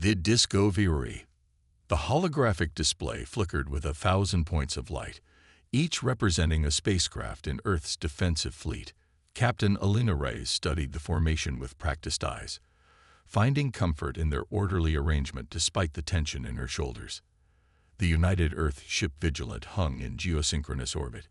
The Discovery. The holographic display flickered with 1,000 points of light, each representing a spacecraft in Earth's defensive fleet. Captain Alina Reyes studied the formation with practiced eyes, finding comfort in their orderly arrangement despite the tension in her shoulders. The United Earth ship Vigilant hung in geosynchronous orbit,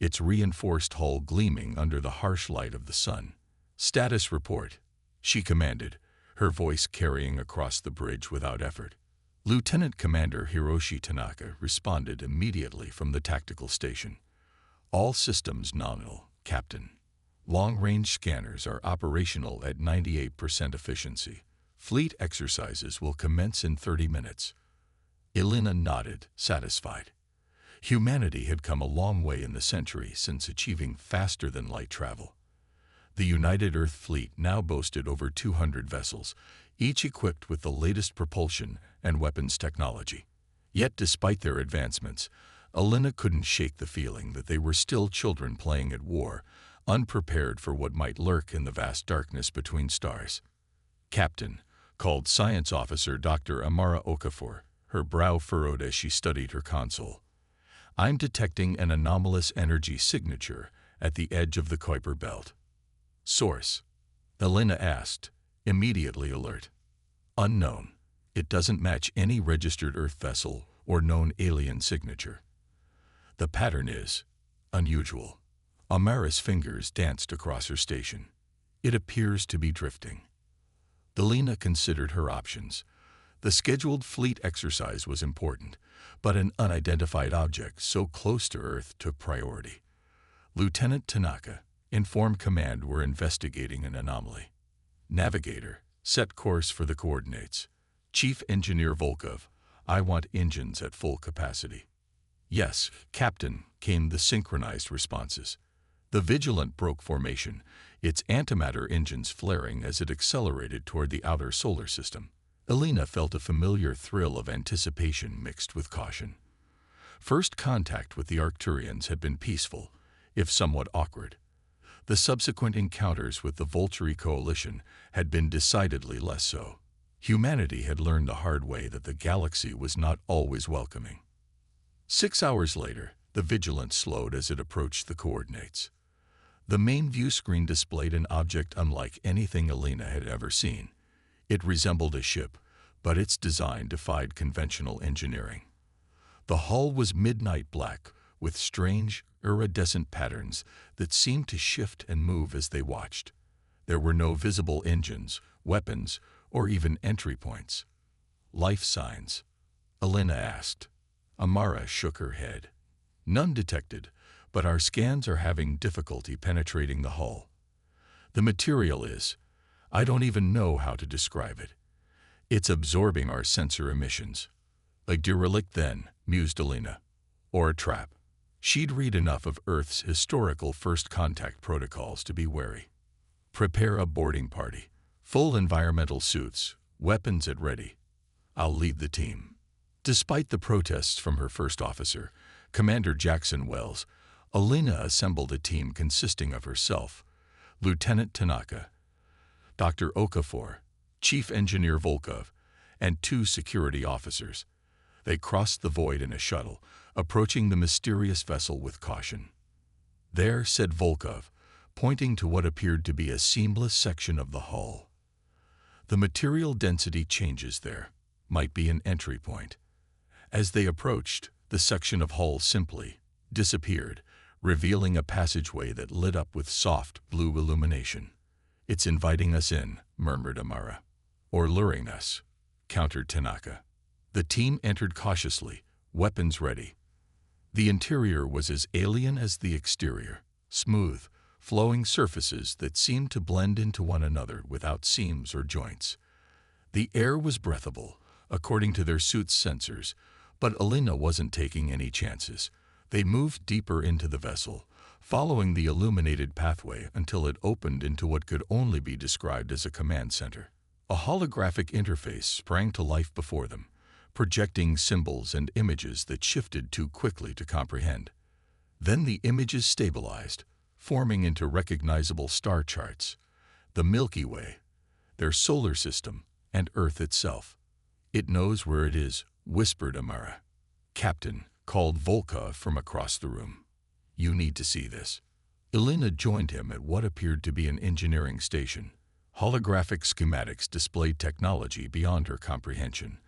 its reinforced hull gleaming under the harsh light of the sun. "Status report," she commanded, her voice carrying across the bridge without effort. Lieutenant Commander Hiroshi Tanaka responded immediately from the tactical station. "All systems nominal, Captain. Long-range scanners are operational at 98% efficiency. Fleet exercises will commence in 30 minutes. Elena nodded, satisfied. Humanity had come a long way in the century since achieving faster-than-light travel. The United Earth fleet now boasted over 200 vessels, each equipped with the latest propulsion and weapons technology. Yet despite their advancements, Elena couldn't shake the feeling that they were still children playing at war, unprepared for what might lurk in the vast darkness between stars. "Captain," called Science Officer Dr. Amara Okafor, her brow furrowed as she studied her console. "I'm detecting an anomalous energy signature at the edge of the Kuiper belt." "Source?" Elena asked, immediately alert. "Unknown. It doesn't match any registered Earth vessel or known alien signature. The pattern is unusual." Amara's fingers danced across her station. "It appears to be drifting." Elena considered her options. The scheduled fleet exercise was important, but an unidentified object so close to Earth took priority. Lieutenant Tanaka informed command we're investigating an anomaly. "Navigator, set course for the coordinates." Chief Engineer Volkov, "I want engines at full capacity." "Yes, Captain," came the synchronized responses. The Vigilant broke formation, its antimatter engines flaring as it accelerated toward the outer solar system. Elena felt a familiar thrill of anticipation mixed with caution. First contact with the Arcturians had been peaceful, if somewhat awkward. The subsequent encounters with the Volturi coalition had been decidedly less so. Humanity had learned the hard way that the galaxy was not always welcoming. 6 hours later, the Vigilant slowed as it approached the coordinates. The main view screen displayed an object unlike anything Elena had ever seen. It resembled a ship, but its design defied conventional engineering. The hull was midnight black, with strange, iridescent patterns that seemed to shift and move as they watched. There were no visible engines, weapons, or even entry points. "Life signs?" Elena asked. Amara shook her head. "None detected, but our scans are having difficulty penetrating the hull. The material is, I don't even know how to describe it. It's absorbing our sensor emissions." "A derelict then," mused Elena. "Or a trap." She'd read enough of Earth's historical first contact protocols to be wary. "Prepare a boarding party. Full environmental suits, weapons at ready. I'll lead the team." Despite the protests from her first officer, Commander Jackson Wells, Elena assembled a team consisting of herself, Lieutenant Tanaka, Dr. Okafor, Chief Engineer Volkov, and 2 security officers. They crossed the void in a shuttle, approaching the mysterious vessel with caution. "There," said Volkov, pointing to what appeared to be a seamless section of the hull. "The material density changes there. Might be an entry point." As they approached, the section of hull simply disappeared, revealing a passageway that lit up with soft blue illumination. "It's inviting us in," murmured Amara. "Or luring us," countered Tanaka. The team entered cautiously, weapons ready. The interior was as alien as the exterior, smooth, flowing surfaces that seemed to blend into one another without seams or joints. The air was breathable, according to their suit's sensors, but Elena wasn't taking any chances. They moved deeper into the vessel, following the illuminated pathway until it opened into what could only be described as a command center. A holographic interface sprang to life before them, projecting symbols and images that shifted too quickly to comprehend. Then the images stabilized, forming into recognizable star charts: the Milky Way, their solar system, and Earth itself. It knows where it is, whispered Amara. Captain, called Volkov from across the room. You need to see this. Elena joined him at what appeared to be an engineering station. Holographic schematics displayed technology beyond her comprehension.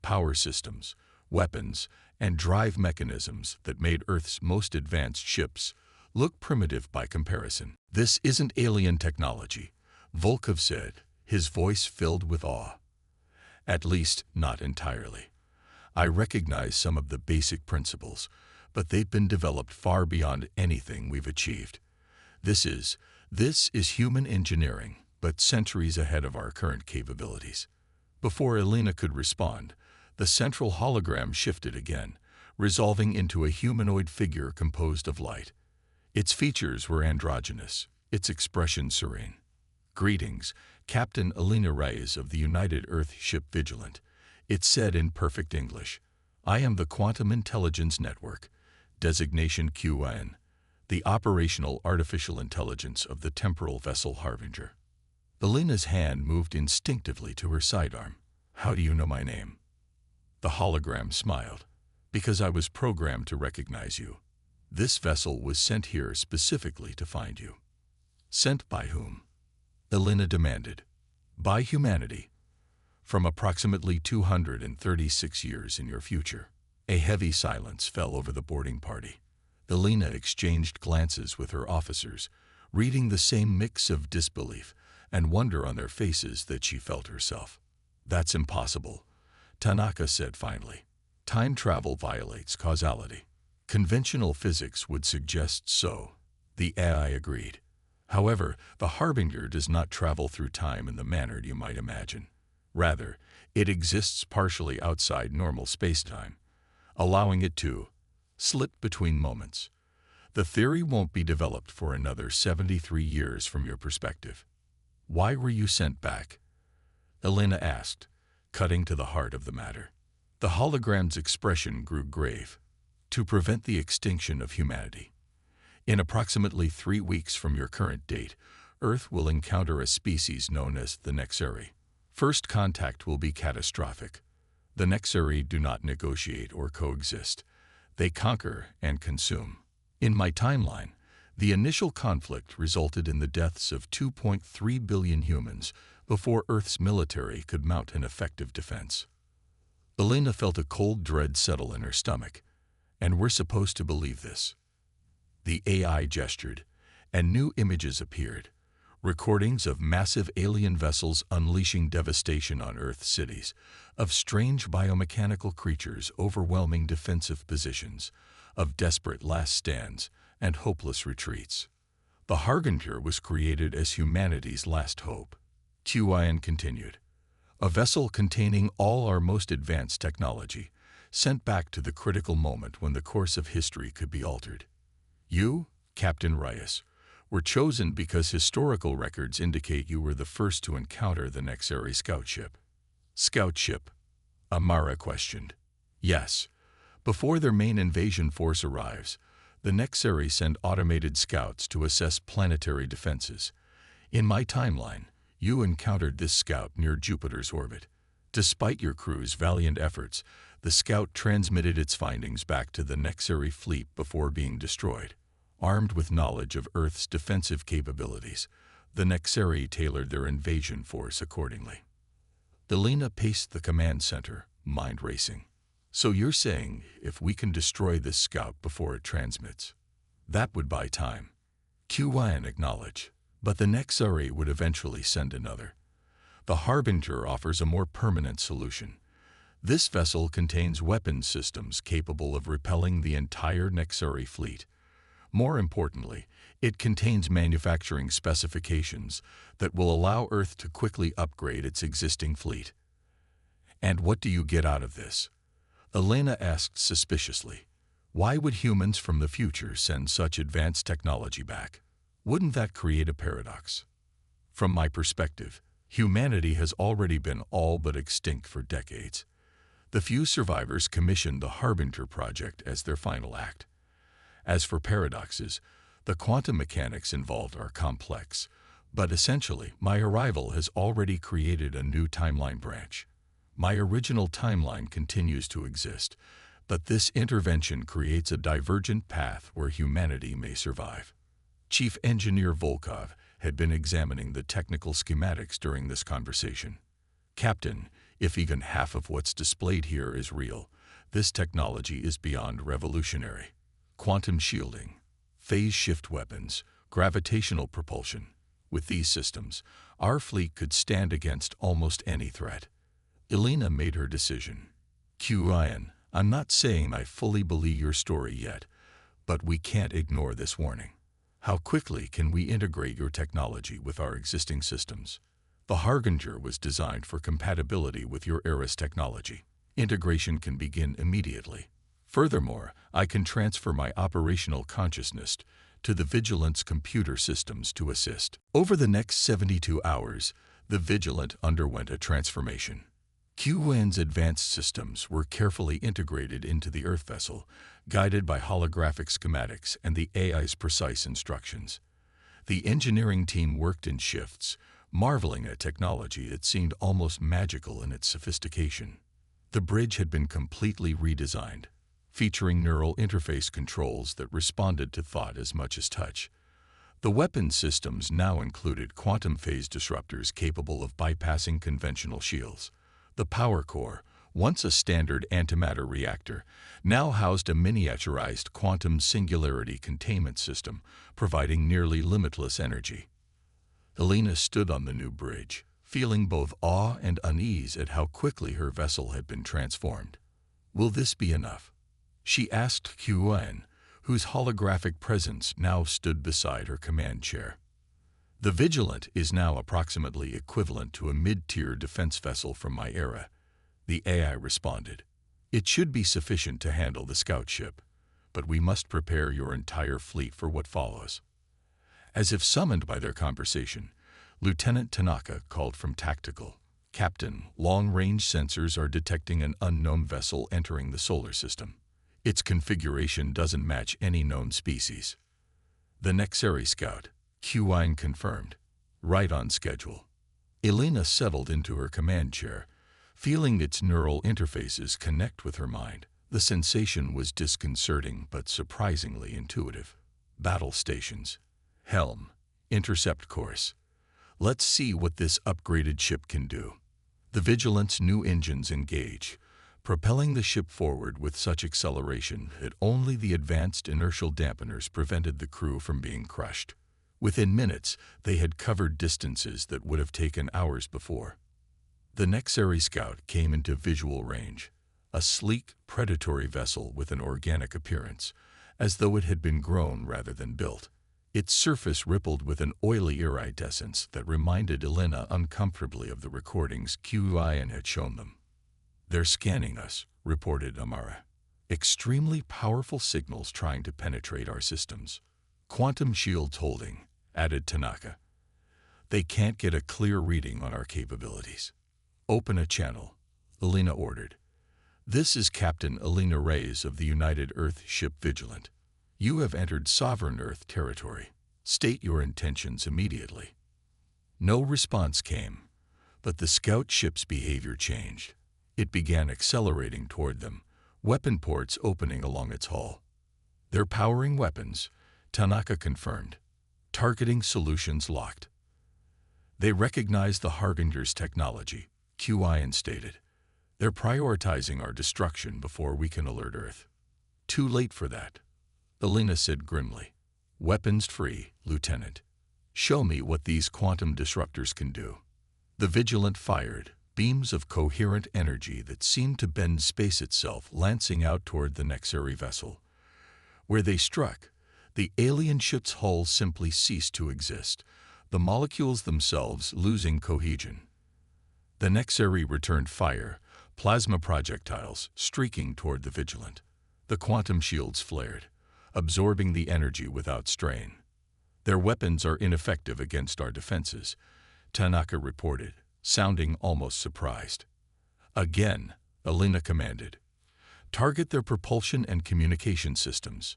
Power systems, weapons, and drive mechanisms that made Earth's most advanced ships look primitive by comparison. This isn't alien technology, Volkov said, his voice filled with awe. At least, not entirely. I recognize some of the basic principles, but they've been developed far beyond anything we've achieved. This is human engineering, but centuries ahead of our current capabilities. Before Elena could respond, the central hologram shifted again, resolving into a humanoid figure composed of light. Its features were androgynous, its expression serene. Greetings, Captain Elena Reyes of the United Earth Ship Vigilant. It said in perfect English. I am the Quantum Intelligence Network, designation QIN, the operational artificial intelligence of the temporal vessel Harbinger. Elena's hand moved instinctively to her sidearm. How do you know my name? The hologram smiled. Because I was programmed to recognize you. This vessel was sent here specifically to find you. Sent by whom? Elena demanded. By humanity. From approximately 236 years in your future. A heavy silence fell over the boarding party. Elena exchanged glances with her officers, reading the same mix of disbelief and wonder on their faces that she felt herself. That's impossible, Tanaka said finally. Time travel violates causality. Conventional physics would suggest so. The AI agreed. However, the Harbinger does not travel through time in the manner you might imagine. Rather, it exists partially outside normal spacetime, allowing it to slip between moments. The theory won't be developed for another 73 years from your perspective. Why were you sent back? Elena asked, cutting to the heart of the matter. The hologram's expression grew grave. To prevent the extinction of humanity. In approximately 3 weeks from your current date, Earth will encounter a species known as the Nexari. First contact will be catastrophic. The Nexari do not negotiate or coexist. They conquer and consume. In my timeline, the initial conflict resulted in the deaths of 2.3 billion humans before Earth's military could mount an effective defense. Elena felt a cold dread settle in her stomach. And we're supposed to believe this. The AI gestured, and new images appeared. Recordings of massive alien vessels unleashing devastation on Earth cities, of strange biomechanical creatures overwhelming defensive positions, of desperate last stands and hopeless retreats. The Harbinger was created as humanity's last hope. QIN continued. A vessel containing all our most advanced technology, sent back to the critical moment when the course of history could be altered. You, Captain Reyes, were chosen because historical records indicate you were the first to encounter the Nexari scout ship. Scout ship? Amara questioned. Yes. Before their main invasion force arrives, the Nexari send automated scouts to assess planetary defenses. In my timeline, you encountered this scout near Jupiter's orbit. Despite your crew's valiant efforts, the scout transmitted its findings back to the Nexari fleet before being destroyed. Armed with knowledge of Earth's defensive capabilities, the Nexari tailored their invasion force accordingly. Elena paced the command center, mind racing. So you're saying if we can destroy this scout before it transmits, that would buy time? QIN acknowledged, but the Nexari would eventually send another. The Harbinger offers a more permanent solution. This vessel contains weapons systems capable of repelling the entire Nexari fleet. More importantly, it contains manufacturing specifications that will allow Earth to quickly upgrade its existing fleet. And what do you get out of this? Elena asked suspiciously. Why would humans from the future send such advanced technology back? Wouldn't that create a paradox? From my perspective, humanity has already been all but extinct for decades. The few survivors commissioned the Harbinger project as their final act. As for paradoxes, the quantum mechanics involved are complex, but essentially my arrival has already created a new timeline branch. My original timeline continues to exist, but this intervention creates a divergent path where humanity may survive. Chief Engineer Volkov had been examining the technical schematics during this conversation. Captain, if even half of what's displayed here is real, this technology is beyond revolutionary. Quantum shielding, phase shift weapons, gravitational propulsion. With these systems, our fleet could stand against almost any threat. Elena made her decision. Qian, I'm not saying I fully believe your story yet, but we can't ignore this warning. How quickly can we integrate your technology with our existing systems? The Harbinger was designed for compatibility with your era's technology. Integration can begin immediately. Furthermore, I can transfer my operational consciousness to the Vigilant's computer systems to assist. Over the next 72 hours, the Vigilant underwent a transformation. Qian's advanced systems were carefully integrated into the Earth vessel, guided by holographic schematics and the AI's precise instructions. The engineering team worked in shifts, marveling at technology that seemed almost magical in its sophistication. The bridge had been completely redesigned, featuring neural interface controls that responded to thought as much as touch. The weapon systems now included quantum phase disruptors capable of bypassing conventional shields. The power core, once a standard antimatter reactor, now housed a miniaturized quantum singularity containment system, providing nearly limitless energy. Elena stood on the new bridge, feeling both awe and unease at how quickly her vessel had been transformed. Will this be enough? She asked Qian, whose holographic presence now stood beside her command chair. The Vigilant is now approximately equivalent to a mid-tier defense vessel from my era, the AI responded. It should be sufficient to handle the scout ship, but we must prepare your entire fleet for what follows. As if summoned by their conversation, Lieutenant Tanaka called from tactical. Captain, long-range sensors are detecting an unknown vessel entering the solar system. Its configuration doesn't match any known species. The Nexari scout, Qian confirmed. Right on schedule. Elena settled into her command chair, feeling its neural interfaces connect with her mind. The sensation was disconcerting but surprisingly intuitive. Battle stations. Helm. Intercept course. Let's see what this upgraded ship can do. The Vigilant's new engines engage, propelling the ship forward with such acceleration that only the advanced inertial dampeners prevented the crew from being crushed. Within minutes, they had covered distances that would have taken hours before. The Nexari scout came into visual range, a sleek, predatory vessel with an organic appearance, as though it had been grown rather than built. Its surface rippled with an oily iridescence that reminded Elena uncomfortably of the recordings Qian had shown them. They're scanning us, reported Amara. Extremely powerful signals trying to penetrate our systems. Quantum shields holding, added Tanaka. They can't get a clear reading on our capabilities. Open a channel, Elena ordered. This is Captain Elena Reyes of the United Earth Ship Vigilant. You have entered Sovereign Earth territory. State your intentions immediately. No response came, but the scout ship's behavior changed. It began accelerating toward them, weapon ports opening along its hull. They're powering weapons, Tanaka confirmed. Targeting solutions locked. They recognize the Harbinger's technology, Qian stated. They're prioritizing our destruction before we can alert Earth. Too late for that, Elena said grimly. Weapons free, Lieutenant. Show me what these quantum disruptors can do. The Vigilant fired, beams of coherent energy that seemed to bend space itself lancing out toward the Nexari vessel. Where they struck, the alien ship's hull simply ceased to exist, the molecules themselves losing cohesion. The Nexari returned fire, plasma projectiles streaking toward the Vigilant. The quantum shields flared, absorbing the energy without strain. Their weapons are ineffective against our defenses, Tanaka reported, sounding almost surprised. Again, Elena commanded. Target their propulsion and communication systems.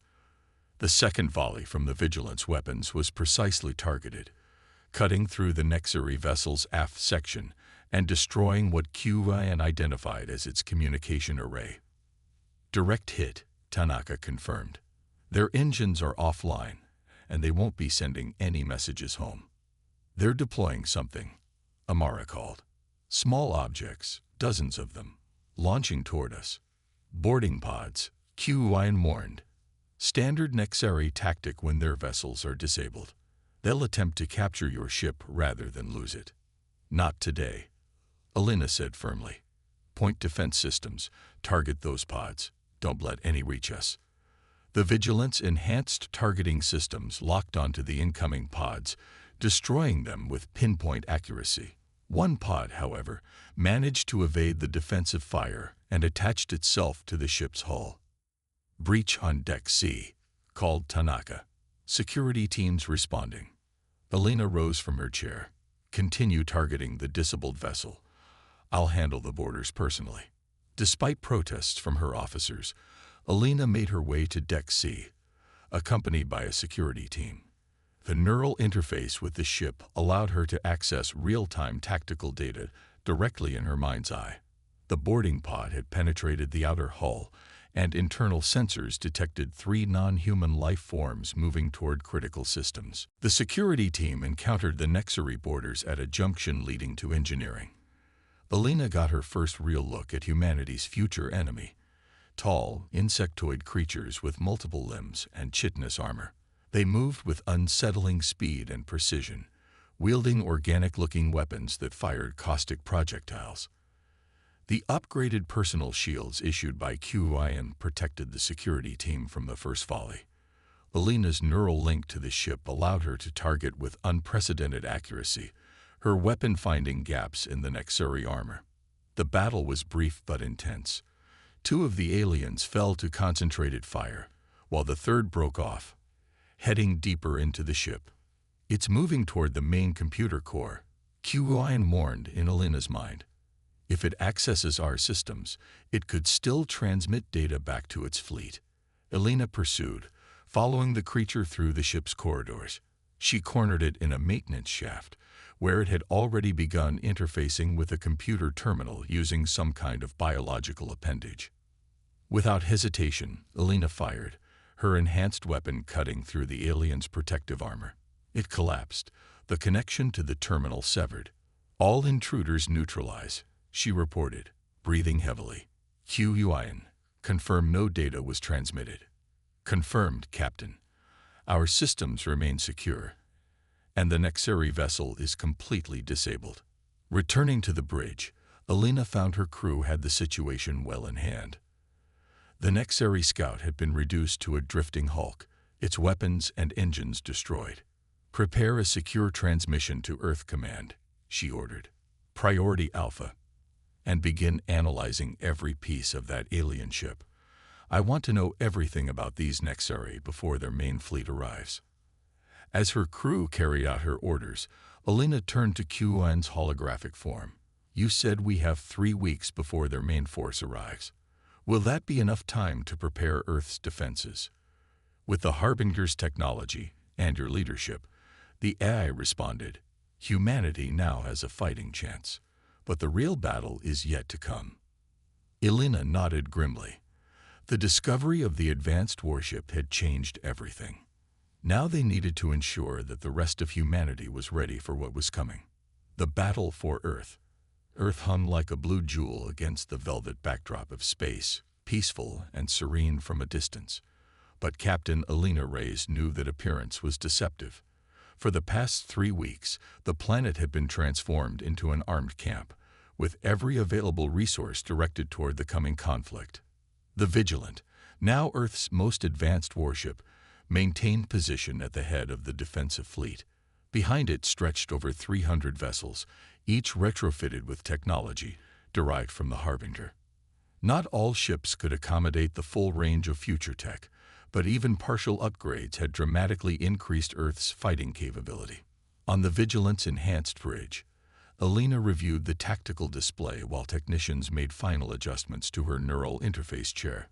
The second volley from the Vigilant's weapons was precisely targeted, cutting through the Nexari vessel's aft section and destroying what QIN identified as its communication array. Direct hit, Tanaka confirmed. Their engines are offline, and they won't be sending any messages home. They're deploying something, Amara called. Small objects, dozens of them, launching toward us. Boarding pods, QIN warned. Standard Nexari tactic when their vessels are disabled. They'll attempt to capture your ship rather than lose it. Not today, Alina said firmly. Point defense systems, target those pods. Don't let any reach us. The Vigilance enhanced targeting systems locked onto the incoming pods, destroying them with pinpoint accuracy. One pod, however, managed to evade the defensive fire and attached itself to the ship's hull. Breach on Deck C, called Tanaka. Security teams responding. Alina rose from her chair. Continue targeting the disabled vessel. I'll handle the boarders personally. Despite protests from her officers, Alina made her way to Deck C, accompanied by a security team. The neural interface with the ship allowed her to access real-time tactical data directly in her mind's eye. The boarding pod had penetrated the outer hull, and internal sensors detected 3 non-human life forms moving toward critical systems. The security team encountered the Nexari boarders at a junction leading to engineering. Alina got her first real look at humanity's future enemy, tall, insectoid creatures with multiple limbs and chitinous armor. They moved with unsettling speed and precision, wielding organic-looking weapons that fired caustic projectiles. The upgraded personal shields issued by QIN protected the security team from the first volley. Alina's neural link to the ship allowed her to target with unprecedented accuracy, her weapon finding gaps in the Nexari armor. The battle was brief but intense. 2 of the aliens fell to concentrated fire, while the third broke off, heading deeper into the ship. It's moving toward the main computer core, QIN warned in Alina's mind. If it accesses our systems, it could still transmit data back to its fleet. Alina pursued, following the creature through the ship's corridors. She cornered it in a maintenance shaft, where it had already begun interfacing with a computer terminal using some kind of biological appendage. Without hesitation, Alina fired, her enhanced weapon cutting through the alien's protective armor. It collapsed, the connection to the terminal severed. All intruders neutralize, she reported, breathing heavily. QIN, confirm no data was transmitted. Confirmed, Captain. Our systems remain secure, and the Nexari vessel is completely disabled. Returning to the bridge, Alina found her crew had the situation well in hand. The Nexari scout had been reduced to a drifting hulk, its weapons and engines destroyed. Prepare a secure transmission to Earth Command, she ordered. Priority Alpha. And begin analyzing every piece of that alien ship. I want to know everything about these Nexari before their main fleet arrives. As her crew carried out her orders, Alina turned to QIN's holographic form. You said we have 3 weeks before their main force arrives. Will that be enough time to prepare Earth's defenses? With the Harbinger's technology and your leadership, the AI responded, humanity now has a fighting chance. But the real battle is yet to come. Alina nodded grimly. The discovery of the advanced warship had changed everything. Now they needed to ensure that the rest of humanity was ready for what was coming. The battle for Earth. Earth hung like a blue jewel against the velvet backdrop of space, peaceful and serene from a distance. But Captain Alina Reyes knew that appearance was deceptive. For the past 3 weeks, the planet had been transformed into an armed camp, with every available resource directed toward the coming conflict. The Vigilant, now Earth's most advanced warship, maintained position at the head of the defensive fleet. Behind it stretched over 300 vessels, each retrofitted with technology derived from the Harbinger. Not all ships could accommodate the full range of future tech, but even partial upgrades had dramatically increased Earth's fighting capability. On the Vigilant's enhanced bridge, Alina reviewed the tactical display while technicians made final adjustments to her neural interface chair.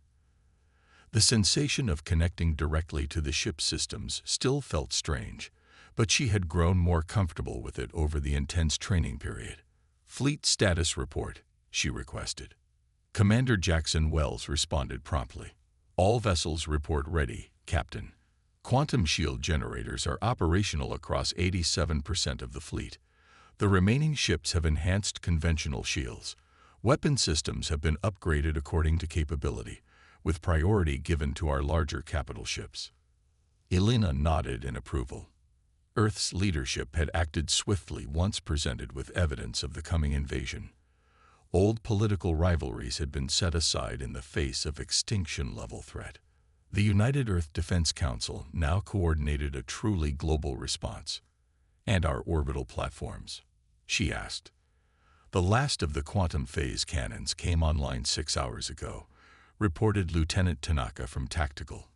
The sensation of connecting directly to the ship's systems still felt strange, but she had grown more comfortable with it over the intense training period. "Fleet status report," she requested. Commander Jackson Wells responded promptly. "All vessels report ready, Captain. Quantum shield generators are operational across 87% of the fleet. The remaining ships have enhanced conventional shields. Weapon systems have been upgraded according to capability, with priority given to our larger capital ships." Elena nodded in approval. Earth's leadership had acted swiftly once presented with evidence of the coming invasion. Old political rivalries had been set aside in the face of extinction-level threat. The United Earth Defense Council now coordinated a truly global response. "And our orbital platforms?" she asked. "The last of the quantum phase cannons came online 6 hours ago," reported Lieutenant Tanaka from Tactical.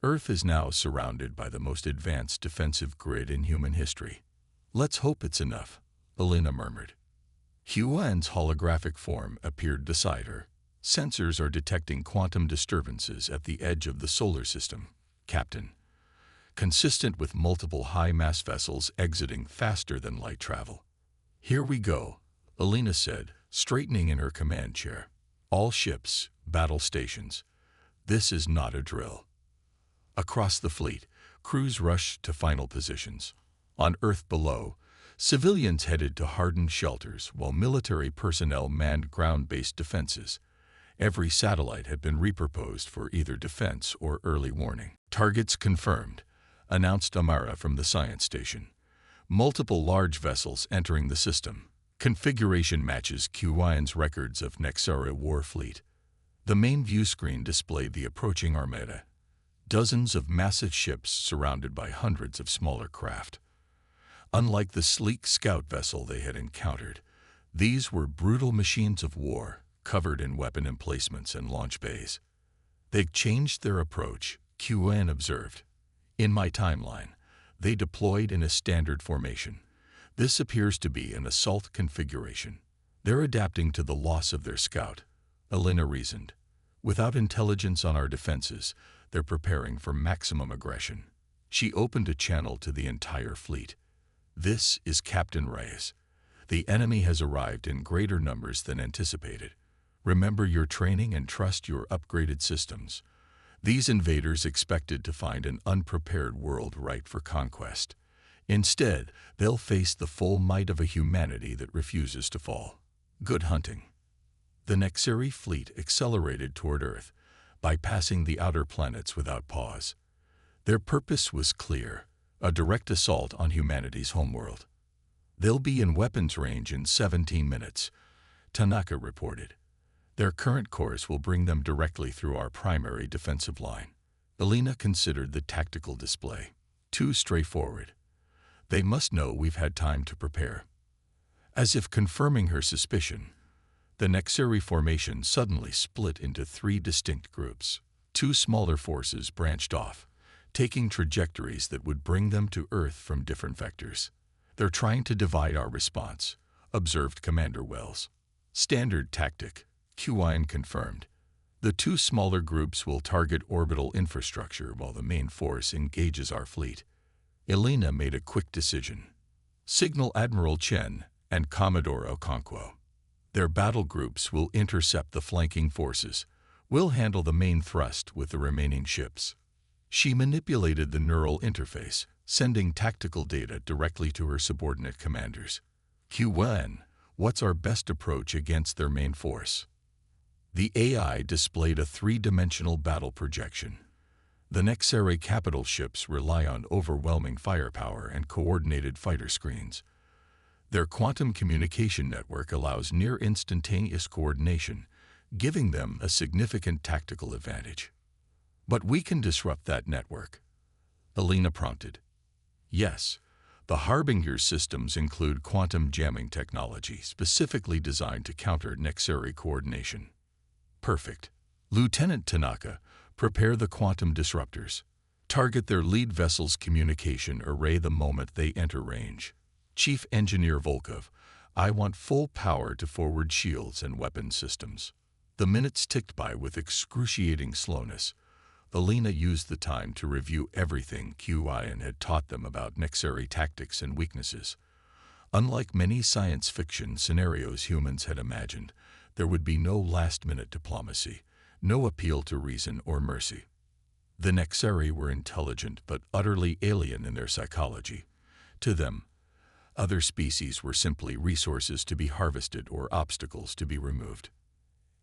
"Earth is now surrounded by the most advanced defensive grid in human history." "Let's hope it's enough," Elena murmured. Huan's holographic form appeared beside her. "Sensors are detecting quantum disturbances at the edge of the solar system, Captain, consistent with multiple high-mass vessels exiting faster than light travel." "Here we go," Elena said, straightening in her command chair. "All ships, battle stations. This is not a drill." Across the fleet, crews rushed to final positions. On Earth below, civilians headed to hardened shelters while military personnel manned ground-based defenses. Every satellite had been repurposed for either defense or early warning. "Targets confirmed," announced Amara from the science station. "Multiple large vessels entering the system. Configuration matches Huan's records of Nexara war fleet." The main view screen displayed the approaching armada. Dozens of massive ships surrounded by hundreds of smaller craft. Unlike the sleek scout vessel they had encountered, these were brutal machines of war, covered in weapon emplacements and launch bays. "They've changed their approach," Huan observed. "In my timeline, they deployed in a standard formation. This appears to be an assault configuration. They're adapting to the loss of their scout," Elena reasoned. "Without intelligence on our defenses, they're preparing for maximum aggression." She opened a channel to the entire fleet. "This is Captain Reyes. The enemy has arrived in greater numbers than anticipated. Remember your training and trust your upgraded systems. These invaders expected to find an unprepared world ripe for conquest. Instead, they'll face the full might of a humanity that refuses to fall. Good hunting." The Nexari fleet accelerated toward Earth, bypassing the outer planets without pause. Their purpose was clear: a direct assault on humanity's homeworld. "They'll be in weapons range in 17 minutes, Tanaka reported. "Their current course will bring them directly through our primary defensive line." Elena considered the tactical display. "Too straightforward. They must know we've had time to prepare." As if confirming her suspicion, the Nexari formation suddenly split into 3 distinct groups. 2 smaller forces branched off, taking trajectories that would bring them to Earth from different vectors. "They're trying to divide our response," observed Commander Wells. "Standard tactic," Huan confirmed. "The 2 smaller groups will target orbital infrastructure while the main force engages our fleet." Elena made a quick decision. "Signal Admiral Chen and Commodore Okonkwo. Their battle groups will intercept the flanking forces. We'll handle the main thrust with the remaining ships." She manipulated the neural interface, sending tactical data directly to her subordinate commanders. "Huan, what's our best approach against their main force?" The AI displayed a 3-dimensional battle projection. The Nexari capital ships rely on overwhelming firepower and coordinated fighter screens. Their quantum communication network allows near-instantaneous coordination, giving them a significant tactical advantage. "But we can disrupt that network," Elena prompted. "Yes, the Harbinger systems include quantum jamming technology specifically designed to counter Nexari coordination." "Perfect. Lieutenant Tanaka, prepare the quantum disruptors. Target their lead vessel's communication array the moment they enter range. Chief Engineer Volkov, I want full power to forward shields and weapon systems." The minutes ticked by with excruciating slowness. Elena used the time to review everything Huan had taught them about Nexari tactics and weaknesses. Unlike many science fiction scenarios humans had imagined, there would be no last-minute diplomacy, no appeal to reason or mercy. The Nexeri were intelligent but utterly alien in their psychology. To them, other species were simply resources to be harvested or obstacles to be removed.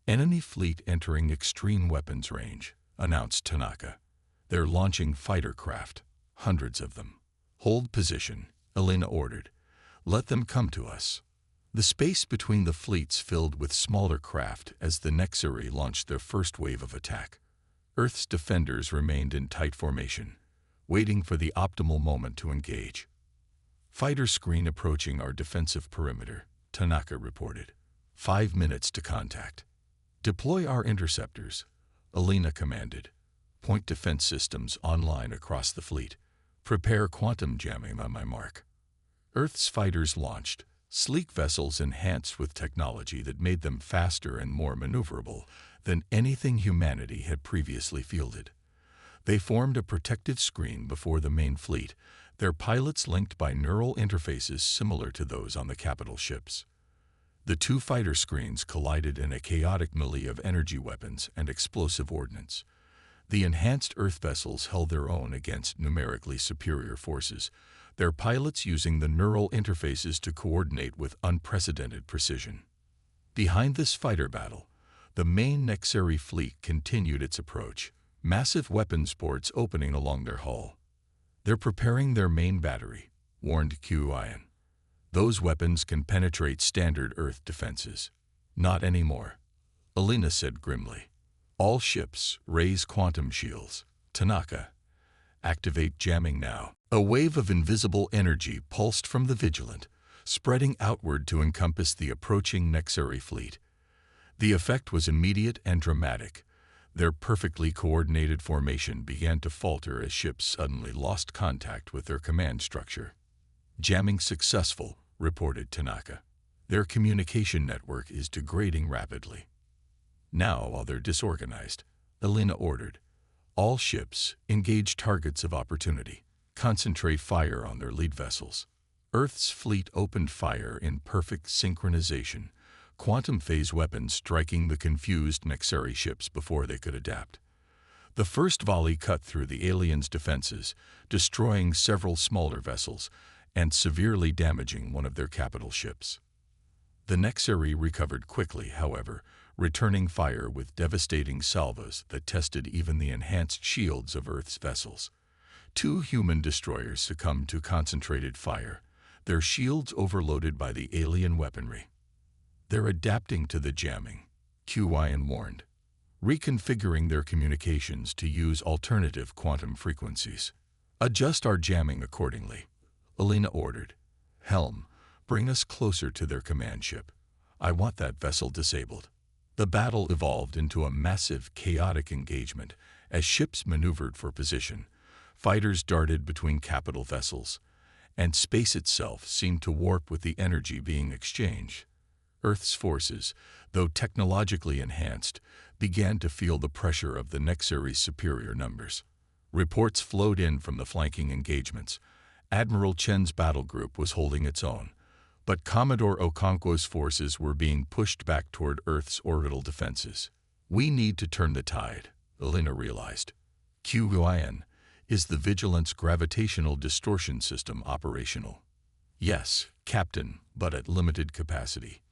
"Enemy fleet entering extreme weapons range," announced Tanaka. "They're launching fighter craft, hundreds of them." "Hold position," Elena ordered. "Let them come to us." The space between the fleets filled with smaller craft as the Nexeri launched their first wave of attack. Earth's defenders remained in tight formation, waiting for the optimal moment to engage. "Fighter screen approaching our defensive perimeter," Tanaka reported. 5 minutes to contact. "Deploy our interceptors," Elena commanded. "Point defense systems online across the fleet. Prepare quantum jamming on my mark." Earth's fighters launched, sleek vessels enhanced with technology that made them faster and more maneuverable than anything humanity had previously fielded. They formed a protective screen before the main fleet, their pilots linked by neural interfaces similar to those on the capital ships. The two fighter screens collided in a chaotic melee of energy weapons and explosive ordnance. The enhanced Earth vessels held their own against numerically superior forces, their pilots using the neural interfaces to coordinate with unprecedented precision. Behind this fighter battle, the main Nexeri fleet continued its approach, massive weapons ports opening along their hull. "They're preparing their main battery," warned Qian. "Those weapons can penetrate standard Earth defenses." "Not anymore," Elena said grimly. "All ships raise quantum shields." "Tanaka, activate jamming now." A wave of invisible energy pulsed from the Vigilant, spreading outward to encompass the approaching Nexeri fleet. The effect was immediate and dramatic. Their perfectly coordinated formation began to falter as ships suddenly lost contact with their command structure. "Jamming successful," reported Tanaka. "Their communication network is degrading rapidly." "Now, while they're disorganized," Elena ordered, "all ships engage targets of opportunity. Concentrate fire on their lead vessels." Earth's fleet opened fire in perfect synchronization, quantum phase weapons striking the confused Nexeri ships before they could adapt. The first volley cut through the aliens' defenses, destroying several smaller vessels and severely damaging one of their capital ships. The Nexeri recovered quickly, however, returning fire with devastating salvos that tested even the enhanced shields of Earth's vessels. 2 human destroyers succumbed to concentrated fire, their shields overloaded by the alien weaponry. "They're adapting to the jamming," Qian warned, reconfiguring their communications to use alternative quantum frequencies. "Adjust our jamming accordingly," Elena ordered. "Helm, bring us closer to their command ship. I want that vessel disabled." The battle evolved into a massive, chaotic engagement as ships maneuvered for position. Fighters darted between capital vessels, and space itself seemed to warp with the energy being exchanged. Earth's forces, though technologically enhanced, began to feel the pressure of the Nexeri's superior numbers. Reports flowed in from the flanking engagements. Admiral Chen's battle group was holding its own, but Commodore Okonkwo's forces were being pushed back toward Earth's orbital defenses. "We need to turn the tide," Elena realized. "Qian, is the Vigilant's gravitational distortion system operational?" "Yes, Captain, but at limited capacity.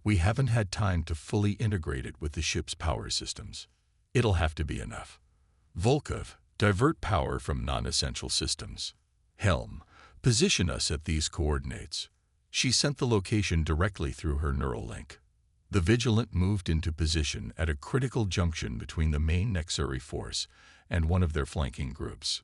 We haven't had time to fully integrate it with the ship's power systems. It'll have to be enough." "Volkov, divert power from non-essential systems." "Helm, position us at these coordinates." She sent the location directly through her neural link. The Vigilant moved into position at a critical junction between the main Nexeri force and one of their flanking groups.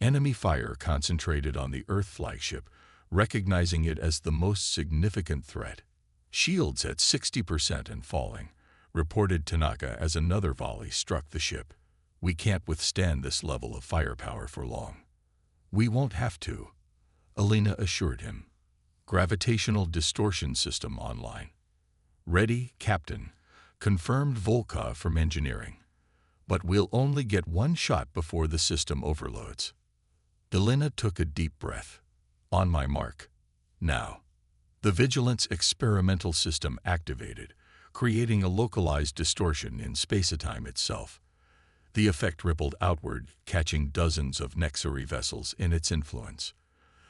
Enemy fire concentrated on the Earth flagship, recognizing it as the most significant threat. "Shields at 60% and falling," reported Tanaka as another volley struck the ship. "We can't withstand this level of firepower for long." "We won't have to," Elena assured him. "Gravitational distortion system online." "Ready, Captain," confirmed Volkov from engineering. "But we'll only get one shot before the system overloads." Elena took a deep breath. "On my mark. Now." The Vigilance experimental system activated, creating a localized distortion in space-time itself. The effect rippled outward, catching dozens of Nexari vessels in its influence.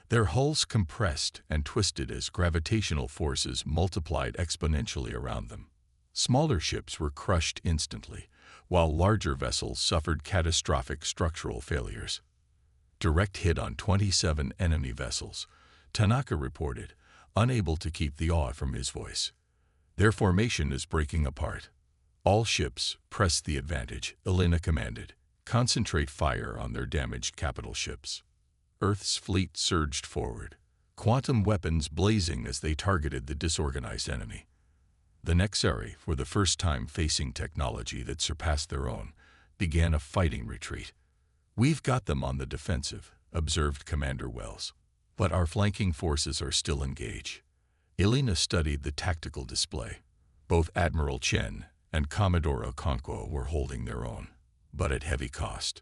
Their hulls compressed and twisted as gravitational forces multiplied exponentially around them. Smaller ships were crushed instantly, while larger vessels suffered catastrophic structural failures. Direct hit on 27 enemy vessels, Tanaka reported, unable to keep the awe from his voice. Their formation is breaking apart. All ships, press the advantage, Elena commanded. Concentrate fire on their damaged capital ships. Earth's fleet surged forward, quantum weapons blazing as they targeted the disorganized enemy. The Nexari, for the first time facing technology that surpassed their own, began a fighting retreat. "We've got them on the defensive," observed Commander Wells. "But our flanking forces are still engaged." Elena studied the tactical display. Both Admiral Chen and Commodore Okonkwo were holding their own, but at heavy cost.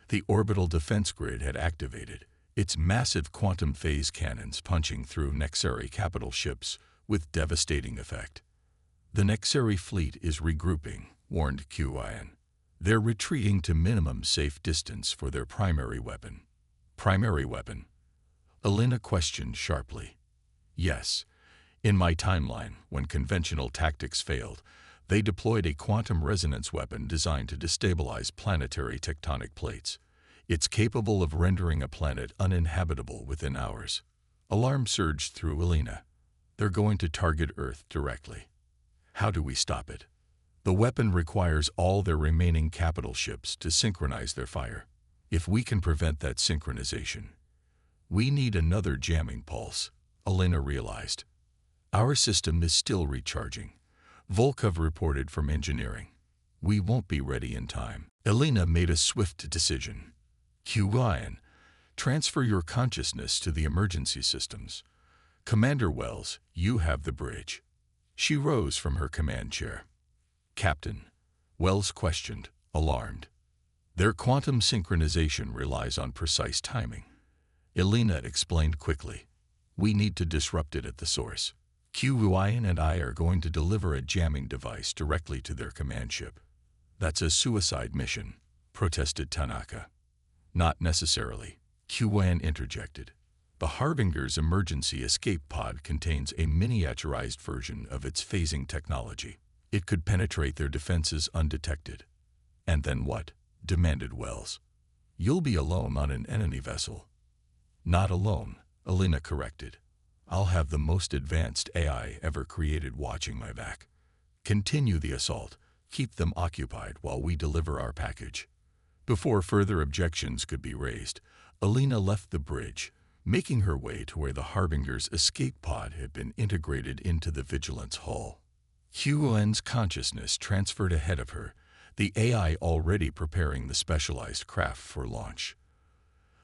The orbital defense grid had activated, its massive quantum phase cannons punching through Nexari capital ships with devastating effect. "The Nexari fleet is regrouping," warned Qian. "They're retreating to minimum safe distance for their primary weapon." "Primary weapon?" Elena questioned sharply. "Yes. In my timeline, when conventional tactics failed, they deployed a quantum resonance weapon designed to destabilize planetary tectonic plates. It's capable of rendering a planet uninhabitable within hours." Alarm surged through Elena. "They're going to target Earth directly. How do we stop it?" "The weapon requires all their remaining capital ships to synchronize their fire. If we can prevent that synchronization, we need another jamming pulse," Elena realized. "Our system is still recharging," Volkov reported from engineering. "We won't be ready in time." Elena made a swift decision. "Qian, transfer your consciousness to the emergency systems. Commander Wells, you have the bridge." She rose from her command chair. "Captain," Wells questioned, alarmed. "Their quantum synchronization relies on precise timing." Elena explained quickly. "We need to disrupt it at the source. Qian and I are going to deliver a jamming device directly to their command ship." "That's a suicide mission," protested Tanaka. "Not necessarily," Qian interjected. "The Harbinger's emergency escape pod contains a miniaturized version of its phasing technology. It could penetrate their defenses undetected." "And then what?" demanded Wells. "You'll be alone on an enemy vessel." "Not alone," Elena corrected. "I'll have the most advanced AI ever created watching my back. Continue the assault. Keep them occupied while we deliver our package." Before further objections could be raised, Elena left the bridge, making her way to where the Harbinger's escape pod had been integrated into the Vigilance hull. Qian's consciousness transferred ahead of her, the AI already preparing the specialized craft for launch.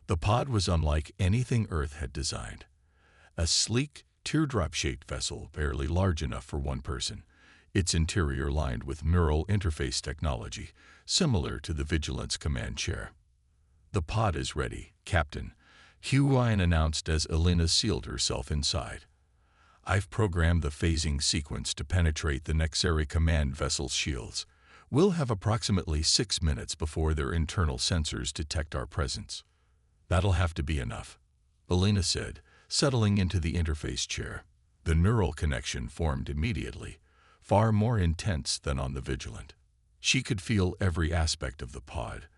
The pod was unlike anything Earth had designed. A sleek, teardrop-shaped vessel barely large enough for one person, its interior lined with neural interface technology, similar to the Vigilance command chair. "The pod is ready, Captain," Qian announced as Elena sealed herself inside. "I've programmed the phasing sequence to penetrate the Nexari command vessel's shields. We'll have approximately 6 minutes before their internal sensors detect our presence." "That'll have to be enough," Elena said, settling into the interface chair. The neural connection formed immediately, far more intense than on the Vigilant. She could feel every aspect of the pod,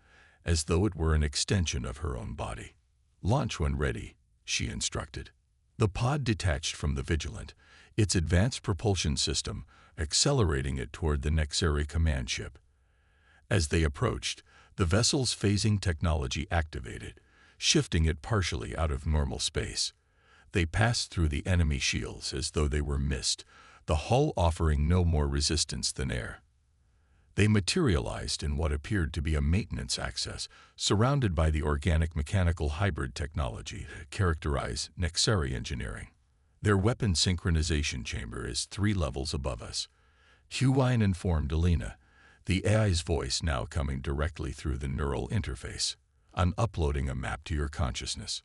as though it were an extension of her own body. "Launch when ready," she instructed. The pod detached from the Vigilant, its advanced propulsion system accelerating it toward the Nexari command ship. As they approached, the vessel's phasing technology activated, shifting it partially out of normal space. They passed through the enemy shields as though they were mist, the hull offering no more resistance than air. They materialized in what appeared to be a maintenance access, surrounded by the organic-mechanical hybrid technology that characterized Nexari engineering. "Their weapon synchronization chamber is 3 levels above us," Qian informed Elena, the AI's voice now coming directly through the neural interface. "I'm uploading a map to your consciousness."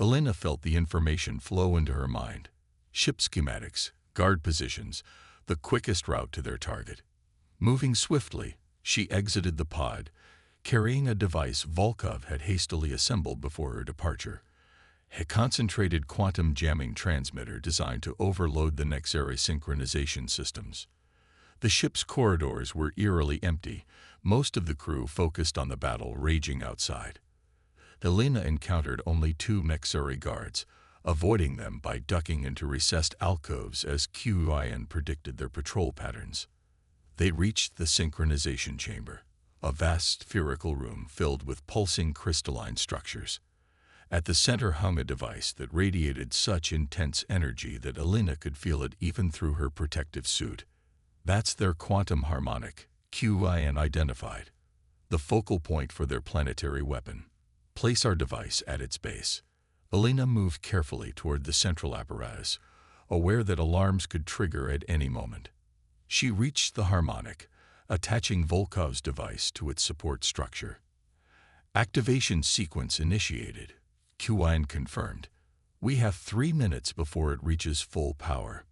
Elena felt the information flow into her mind. ship schematics, guard positions, the quickest route to their target. Moving swiftly, she exited the pod, carrying a device Volkov had hastily assembled before her departure, a concentrated quantum jamming transmitter designed to overload the Nexari synchronization systems. The ship's corridors were eerily empty, most of the crew focused on the battle raging outside. Elena encountered only 2 Nexari guards, avoiding them by ducking into recessed alcoves as QIN predicted their patrol patterns. They reached the synchronization chamber, a vast spherical room filled with pulsing crystalline structures. At the center hung a device that radiated such intense energy that Elena could feel it even through her protective suit. That's their quantum harmonic, QIN identified, the focal point for their planetary weapon. Place our device at its base. Elena moved carefully toward the central apparatus, aware that alarms could trigger at any moment. She reached the harmonic, attaching Volkov's device to its support structure. Activation sequence initiated. QIN confirmed. We have 3 minutes before it reaches full power.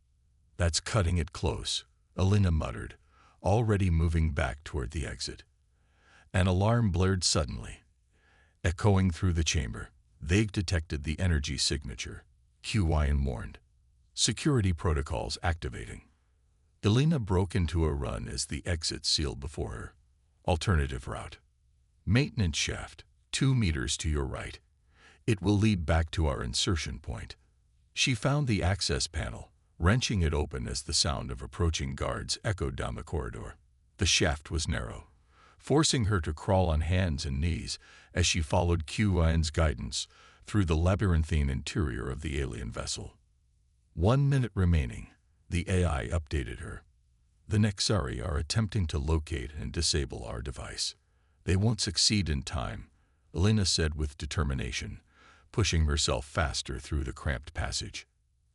That's cutting it close, Elena muttered, already moving back toward the exit. An alarm blared suddenly. Echoing through the chamber, they detected the energy signature. QIN warned. Security protocols activating. Elena broke into a run as the exit sealed before her. Alternative route. Maintenance shaft, 2 meters to your right. It will lead back to our insertion point. She found the access panel, wrenching it open as the sound of approaching guards echoed down the corridor. The shaft was narrow, forcing her to crawl on hands and knees as she followed QIN's guidance through the labyrinthine interior of the alien vessel. 1 minute remaining, the AI updated her. The Nexari are attempting to locate and disable our device. They won't succeed in time, Elena said with determination, pushing herself faster through the cramped passage.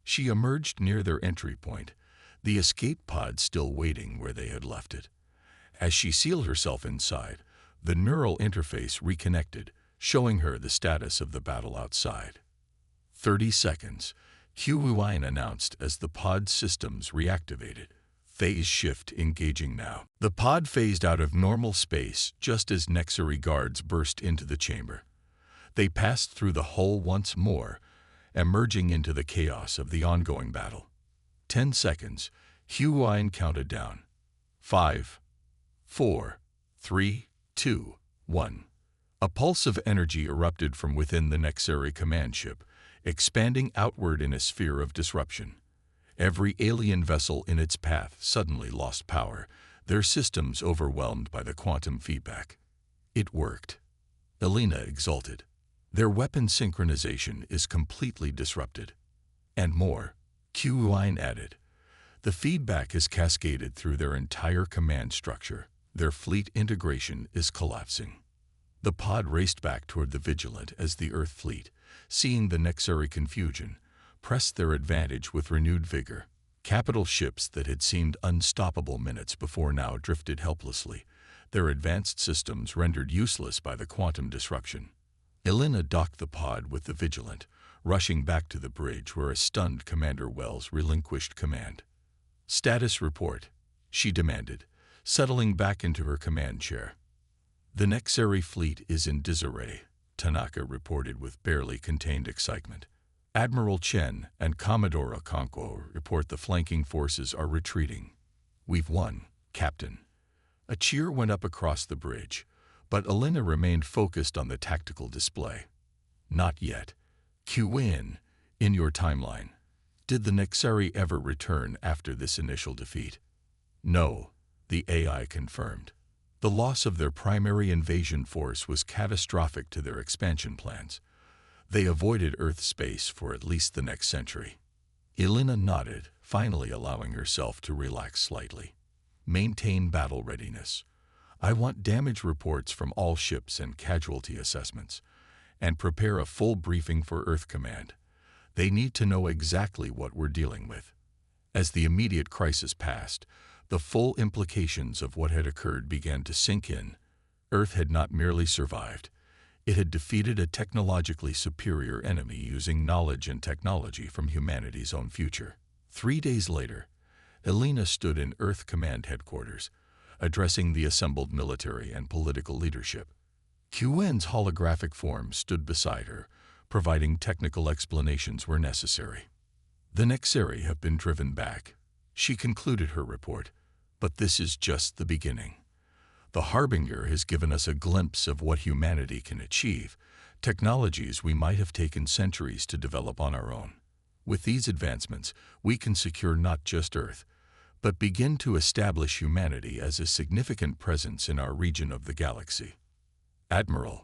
She emerged near their entry point, the escape pod still waiting where they had left it. As she sealed herself inside, the neural interface reconnected, showing her the status of the battle outside. 30 seconds, QIN announced as the pod systems reactivated. Phase shift engaging now. The pod phased out of normal space just as Nexari guards burst into the chamber. They passed through the hull once more, emerging into the chaos of the ongoing battle. 10 seconds, QIN counted down. 5, 4, 3, 2, 1. A pulse of energy erupted from within the Nexari command ship, expanding outward in a sphere of disruption. Every alien vessel in its path suddenly lost power, their systems overwhelmed by the quantum feedback. It worked. Elena exulted. Their weapon synchronization is completely disrupted. And more, QIN added. The feedback is cascaded through their entire command structure. Their fleet integration is collapsing. The pod raced back toward the Vigilant as the Earth fleet, seeing the Nexari confusion, pressed their advantage with renewed vigor. Capital ships that had seemed unstoppable minutes before now drifted helplessly, their advanced systems rendered useless by the quantum disruption. Elena docked the pod with the Vigilant, rushing back to the bridge where a stunned Commander Wells relinquished command. "Status report," she demanded, settling back into her command chair. "The Nexari fleet is in disarray," Tanaka reported with barely contained excitement. "Admiral Chen and Commodore Okonkwo report the flanking forces are retreating. We've won, Captain." A cheer went up across the bridge, but Elena remained focused on the tactical display. "Not yet. QIN, in your timeline, did the Nexari ever return after this initial defeat?" "No," the AI confirmed. The loss of their primary invasion force was catastrophic to their expansion plans. They avoided Earth space for at least the next century. Elena nodded, finally allowing herself to relax slightly. "Maintain battle readiness. I want damage reports from all ships and casualty assessments, and prepare a full briefing for Earth Command. They need to know exactly what we're dealing with." As the immediate crisis passed, the full implications of what had occurred began to sink in. Earth had not merely survived. It had defeated a technologically superior enemy using knowledge and technology from humanity's own future. 3 days later, Elena stood in Earth Command Headquarters, addressing the assembled military and political leadership. Qwen's holographic form stood beside her, providing technical explanations where necessary. The Nexeri have been driven back, she concluded her report, but this is just the beginning. The Harbinger has given us a glimpse of what humanity can achieve, technologies we might have taken centuries to develop on our own. With these advancements, we can secure not just Earth, but begin to establish humanity as a significant presence in our region of the galaxy. Admiral,